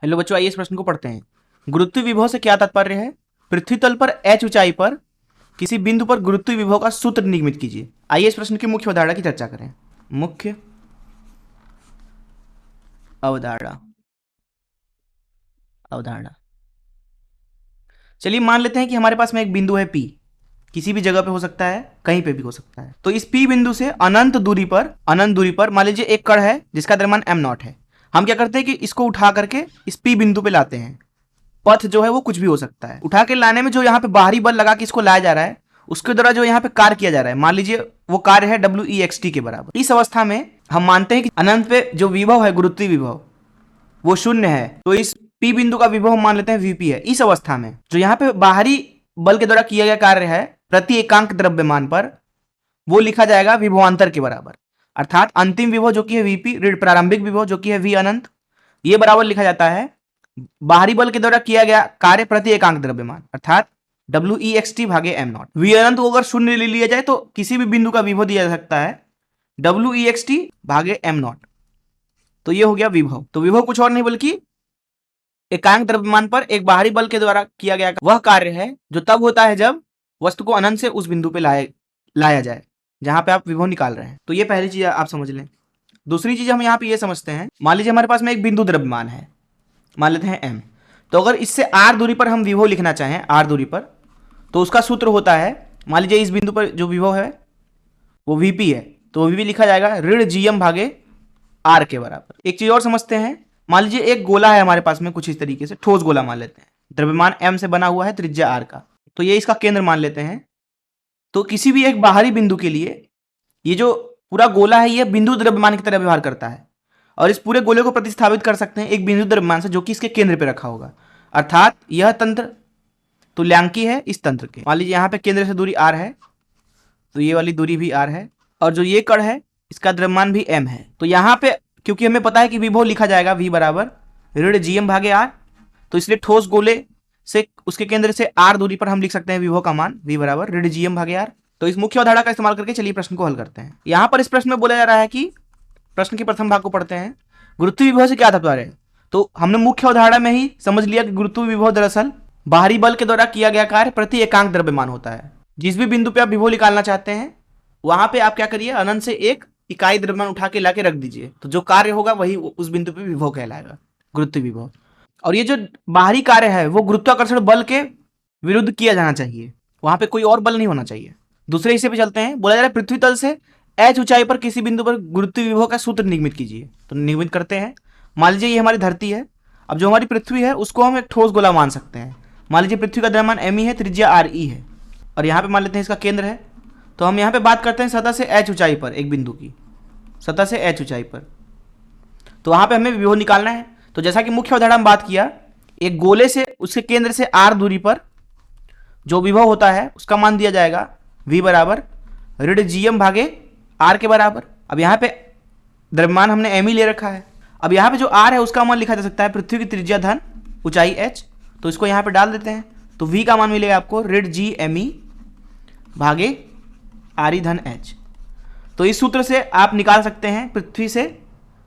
Hello बच्चों, आइए इस प्रश्न को पढ़ते हैं। गुरुत्वीय विभव से क्या तात्पर्य है? पृथ्वी तल पर h ऊंचाई पर किसी बिंदु पर गुरुत्वीय विभव का सूत्र निगमित कीजिए। आइए इस प्रश्न की मुख्य अवधारणा की चर्चा करें। मुख्य अवधारणा अवधारणा चलिए मान लेते हैं कि हमारे पास में एक बिंदु है P। किसी भी जगह पे हो सकता है, कहीं पे भी हो सकता है। तो इस P बिंदु से अनंत दूरी पर मान लीजिए एक कण है जिसका द्रव्यमान m0 है। हम क्या करते हैं कि इसको उठा करके इस P बिंदु पे लाते हैं। पथ जो है वो कुछ भी हो सकता है। उठा के लाने में जो यहाँ पे बाहरी बल लगा के इसको लाया जा रहा है, उसके द्वारा जो यहाँ पे कार्य किया जा रहा है, मान लीजिए वो कार्य है WEXT के बराबर। इस अवस्था में हम मानते हैं कि अनंत पे जो विभव है, गुरुत्वीय विभव, वो शून्य है। तो इस P बिंदु का विभव हम मान लेते हैं VP है। इस अवस्था में जो यहाँ पे बाहरी बल के द्वारा किया गया कार्य है प्रति एकांक द्रव्यमान पर, वो लिखा जाएगा विभवांतर के बराबर। अर्थात अंतिम विभव जो कि है VP ऋण प्रारंभिक विभव जो कि है V अनंत, ये बराबर लिखा जाता है बाहरी बल के द्वारा किया गया कार्य प्रति एकांक द्रव्यमान अर्थात WEXT भागे m0। V अनंत को अगर शून्य ले लिया जाए तो किसी भी बिंदु का विभव दिया जा सकता है WEXT भागे m0। तो ये हो गया विभव। तो विभव कुछ और नहीं बल्कि एकांक द्रव्यमान पर एक बाहरी बल के द्वारा किया गया वह कार्य है जो तब होता है जब वस्तु को अनंत से उस बिंदु पे लाया जाए जहां पे आप विभव निकाल रहे हैं। तो ये पहली चीज आप समझ लें। दूसरी चीज हम यहाँ पे ये समझते हैं, मान लीजिए हमारे पास में एक बिंदु द्रव्यमान है, मान लेते हैं m। तो अगर इससे r दूरी पर हम विभव लिखना चाहें, r दूरी पर, तो उसका सूत्र होता है, मान लीजिए इस बिंदु पर जो विभव है वो VP है, तो VP लिखा जाएगा ऋण GM भागे r के बराबर। एक चीज और समझते हैं, मान लीजिए एक गोला है हमारे पास में कुछ इस तरीके से, ठोस गोला मान लेते हैं, द्रव्यमान m से बना हुआ है, त्रिज्या r का, तो ये इसका केंद्र मान लेते हैं। तो किसी भी एक बाहरी बिंदु के लिए ये जो पूरा गोला है ये बिंदु द्रव्यमान की तरह व्यवहार करता है, और इस पूरे गोले को प्रतिस्थापित कर सकते हैं एक बिंदु द्रव्यमान से जो कि इसके केंद्र पे रखा होगा। अर्थात यह तंत्र तुल्यांकी है इस तंत्र के। मान लीजिए यहाँ पे केंद्र से दूरी r है, तो ये वाली दूरी भी r है, और जो ये कण है इसका द्रव्यमान भी m है। तो यहाँ पे क्योंकि हमें पता है कि विभव लिखा जाएगा V बराबर ऋण GM भागे r, तो इसलिए ठोस गोले से उसके केंद्र से r दूरी पर हम लिख सकते हैं विभव का मान V बराबर ऋण GM भागे r। तो इस मुख्य अवधारणा का इस्तेमाल करके चलिए प्रश्न को हल करते हैं। यहाँ पर इस प्रश्न में बोला जा रहा है कि प्रश्न के प्रथम भाग को पढ़ते हैं, गुरुत्वीय विभव से क्या तात्पर्य है। तो हमने मुख्य अवधारणा में ही समझ लिया कि गुरुत्वीय विभव दरअसल बाहरी बल के द्वारा किया गया कार्य प्रति एकांक द्रव्यमान होता है। जिस भी बिंदु पे आप विभव निकालना चाहते हैं वहां पे आप क्या करिए, अनंत से एक इकाई द्रव्यमान उठा के लाके रख दीजिए, तो जो कार्य होगा वही उस बिंदु पे विभव कहलाएगा, गुरुत्वीय विभव। और ये जो बाहरी कार्य है वो गुरुत्वाकर्षण बल के विरुद्ध किया जाना चाहिए, वहां पे कोई और बल नहीं होना चाहिए। दूसरे हिस्से पे चलते हैं, बोला जा रहा है पृथ्वी तल से h ऊंचाई पर किसी बिंदु पर गुरुत्वीय विभव का सूत्र निगमित कीजिए। तो निगमित करते हैं। मान लीजिए ये हमारी धरती है, अब जो हमारी पृथ्वी है उसको हम एक ठोस गोला मान सकते हैं। मान लीजिए पृथ्वी का द्रव्यमान m है, त्रिज्या RE है, और यहाँ पे मान लेते हैं इसका केंद्र है। तो हम यहाँ पे बात करते हैं सतह से h ऊंचाई पर, एक बिंदु की सतह से h ऊंचाई पर, तो वहां पे हमें विभव निकालना है। तो जैसा कि मुख्य अवधारणा में बात किया, एक गोले से उसके केंद्र से r दूरी पर जो विभव होता है उसका मान दिया जाएगा V बराबर ऋण GM भागे r के बराबर। अब यहाँ पे द्रव्यमान हमने m ही ले रखा है। अब यहाँ पे जो r है उसका मान लिखा जा सकता है पृथ्वी की त्रिज्या धन ऊंचाई h, तो इसको यहाँ पे डाल देते हैं, तो V का मान मिलेगा आपको ऋण GME भागे RE धन h। तो इस सूत्र से आप निकाल सकते हैं पृथ्वी से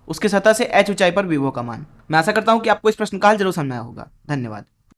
उसके सतह से h ऊंचाई पर विभव का मान। मैं आशा करता हूं कि आपको इस प्रश्न का हल जरूर समझ में आया होगा। धन्यवाद।